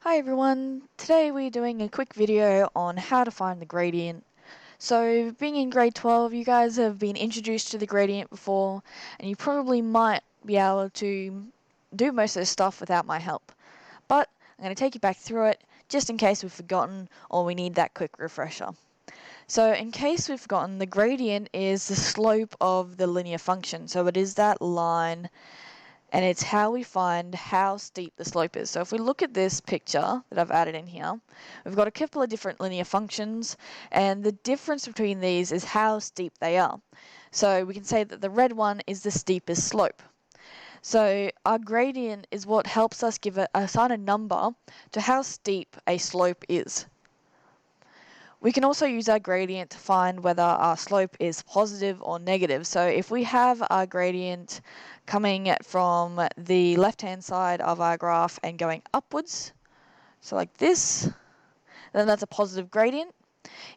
Hi everyone, today we're doing a quick video on how to find the gradient. So being in grade 12, you guys have been introduced to the gradient before, and you probably might be able to do most of this stuff without my help. But I'm going to take you back through it, just in case we've forgotten or we need that quick refresher. So in case we've forgotten, the gradient is the slope of the linear function, so it is that line, and it's how we find how steep the slope is. So if we look at this picture that I've added in here, we've got a couple of different linear functions, and the difference between these is how steep they are. So we can say that the red one is the steepest slope. So our gradient is what helps us assign a number to how steep a slope is. We can also use our gradient to find whether our slope is positive or negative. So if we have our gradient coming from the left-hand side of our graph and going upwards, so like this, then that's a positive gradient.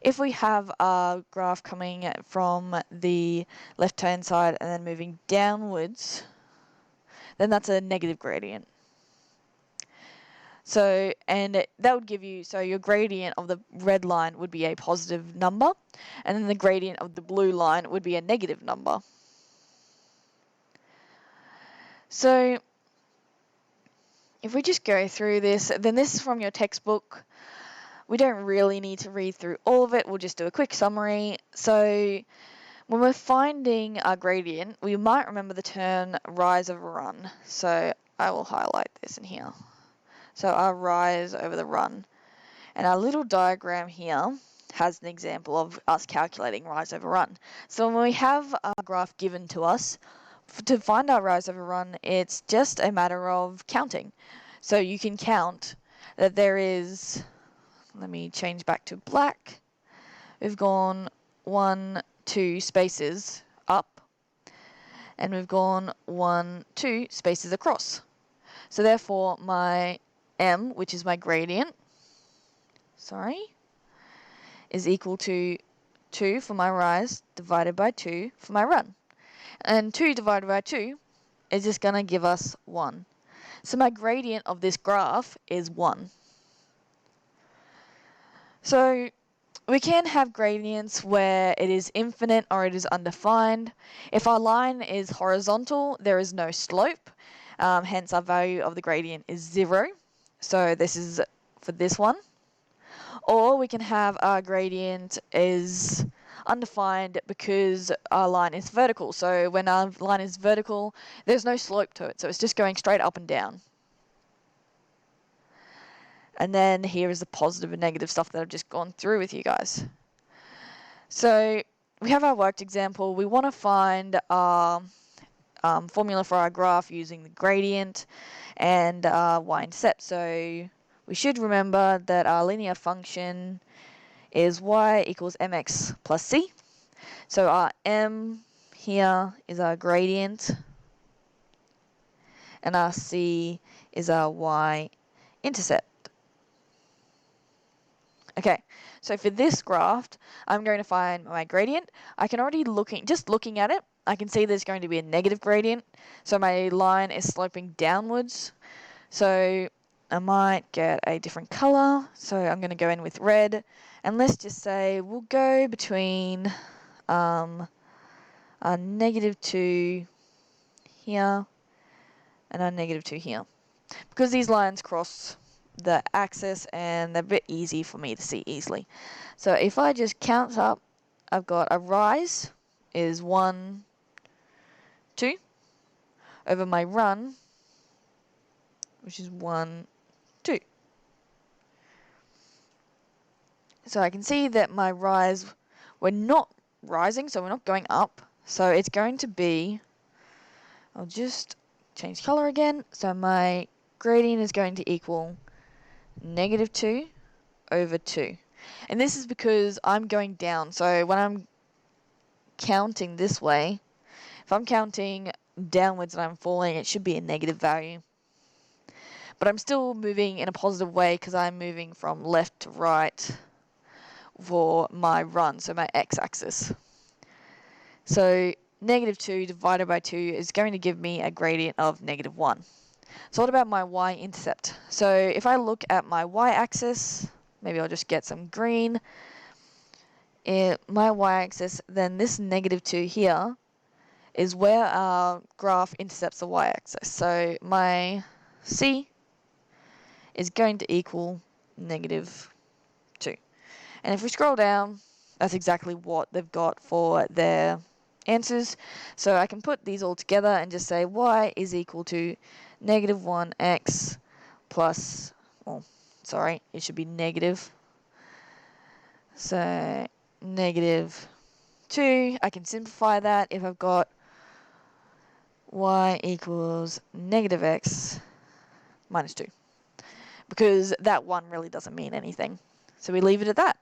If we have our graph coming from the left-hand side and then moving downwards, then that's a negative gradient. So, and that would give you, so your gradient of the red line would be a positive number, and then the gradient of the blue line would be a negative number. So, if we just go through this, then this is from your textbook. We don't really need to read through all of it, we'll just do a quick summary. So, when we're finding our gradient, we might remember the term rise over run. So, I will highlight this in here. So our rise over the run. And our little diagram here has an example of us calculating rise over run. So when we have our graph given to us, to find our rise over run, it's just a matter of counting. So you can count that there is, let me change back to black. We've gone 1, 2 spaces up, and we've gone 1, 2 spaces across. So therefore my m, which is my gradient, is equal to 2 for my rise divided by 2 for my run. And 2 divided by 2 is just going to give us 1. So my gradient of this graph is 1. So we can have gradients where it is infinite or it is undefined. If our line is horizontal, there is no slope. Hence our value of the gradient is 0. So this is for this one. Or we can have our gradient is undefined because our line is vertical. So when our line is vertical, there's no slope to it. So it's just going straight up and down. And then here is the positive and negative stuff that I've just gone through with you guys. So we have our worked example. We want to find our formula for our graph using the gradient and y-intercept. So we should remember that our linear function is y equals mx plus c. So our m here is our gradient, and our c is our y-intercept. Okay, so for this graph, I'm going to find my gradient. I can already just looking at it, I can see there's going to be a negative gradient. So my line is sloping downwards. So I might get a different color. So I'm going to go in with red. And let's just say we'll go between a -2 here and a -2 here. Because these lines cross the axis and they're a bit easy for me to see easily. So if I just count up, I've got a rise is 1, 2 over my run, which is 1, 2. So I can see that my rise, we're not rising, so we're not going up. So it's going to be, I'll just change color again. So my gradient is going to equal -2 over 2. And this is because I'm going down. So when I'm counting this way, if I'm counting downwards and I'm falling, it should be a negative value. But I'm still moving in a positive way because I'm moving from left to right for my run, so my x-axis. So -2 divided by 2 is going to give me a gradient of -1. So what about my y-intercept? So if I look at my y-axis, maybe I'll just get some green. My y-axis, then this -2 here is where our graph intercepts the y-axis. So my c is going to equal -2. And if we scroll down, that's exactly what they've got for their answers. So I can put these all together and just say y is equal to -1x plus, well, sorry, it should be negative. So -2, I can simplify that if I've got y equals -x minus 2. Because that 1 really doesn't mean anything. So we leave it at that.